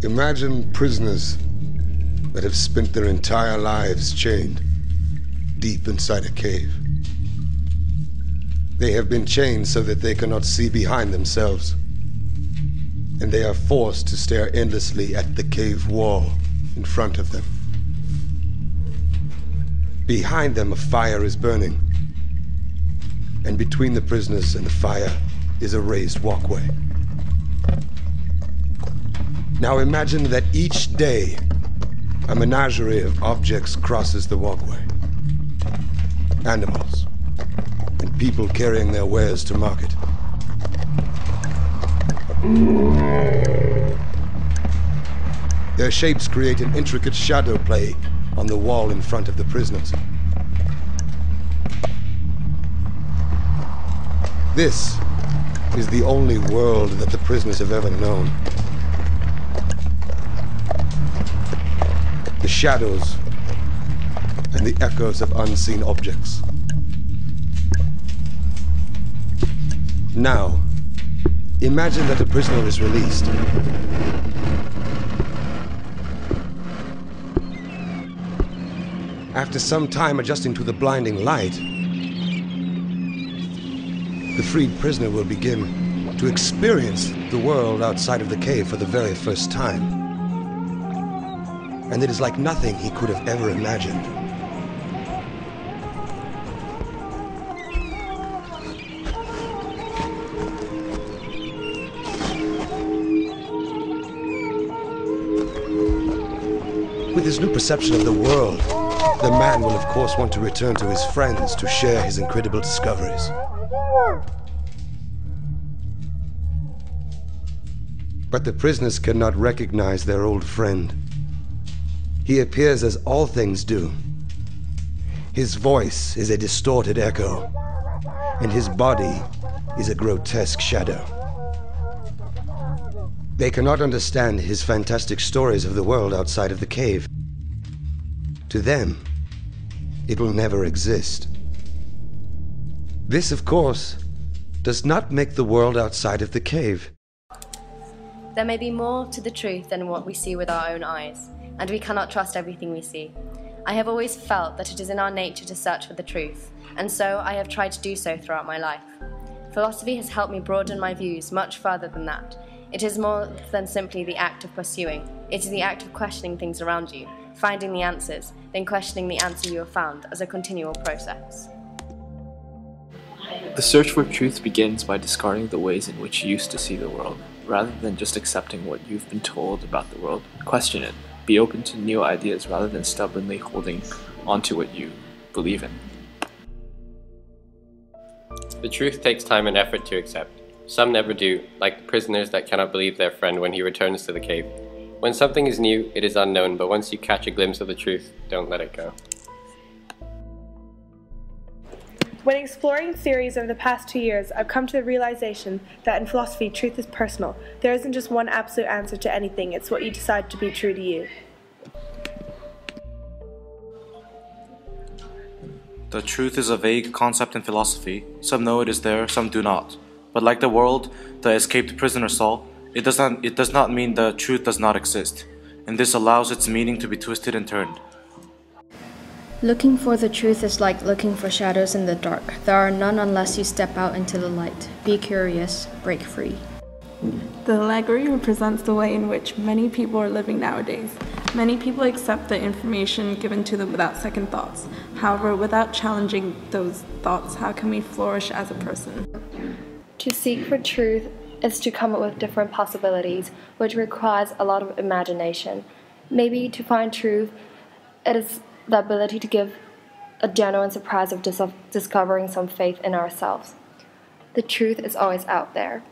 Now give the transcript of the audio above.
Imagine prisoners that have spent their entire lives chained deep inside a cave. They have been chained so that they cannot see behind themselves, and they are forced to stare endlessly at the cave wall in front of them. Behind them, a fire is burning, and between the prisoners and the fire is a raised walkway. Now imagine that each day, a menagerie of objects crosses the walkway. Animals, and people carrying their wares to market. Their shapes create an intricate shadow play on the wall in front of the prisoners. This is the only world that the prisoners have ever known. The shadows and the echoes of unseen objects. Now, imagine that a prisoner is released. After some time adjusting to the blinding light, the freed prisoner will begin to experience the world outside of the cave for the very first time. And it is like nothing he could have ever imagined. With his new perception of the world, the man will of course want to return to his friends to share his incredible discoveries. But the prisoners cannot recognize their old friend. He appears as all things do. His voice is a distorted echo, and his body is a grotesque shadow. They cannot understand his fantastic stories of the world outside of the cave. To them, it will never exist. This, of course, does not make the world outside of the cave. There may be more to the truth than what we see with our own eyes, and we cannot trust everything we see. I have always felt that it is in our nature to search for the truth, and so I have tried to do so throughout my life. Philosophy has helped me broaden my views much further than that. It is more than simply the act of pursuing. It is the act of questioning things around you, finding the answers, then questioning the answer you have found as a continual process. The search for truth begins by discarding the ways in which you used to see the world. Rather than just accepting what you've been told about the world, question it. Be open to new ideas rather than stubbornly holding onto what you believe in. The truth takes time and effort to accept. Some never do, like the prisoners that cannot believe their friend when he returns to the cave. When something is new, it is unknown, but once you catch a glimpse of the truth, don't let it go. When exploring theories over the past 2 years, I've come to the realization that in philosophy, truth is personal. There isn't just one absolute answer to anything, it's what you decide to be true to you. The truth is a vague concept in philosophy. Some know it is there, some do not. But like the world the escaped prisoner saw, it does not mean the truth does not exist, and this allows its meaning to be twisted and turned. Looking for the truth is like looking for shadows in the dark. There are none unless you step out into the light. Be curious, break free. The allegory represents the way in which many people are living nowadays. Many people accept the information given to them without second thoughts. However, without challenging those thoughts, how can we flourish as a person? To seek for truth is to come up with different possibilities, which requires a lot of imagination. Maybe to find truth, it is the ability to give a genuine surprise of discovering some faith in ourselves. The truth is always out there.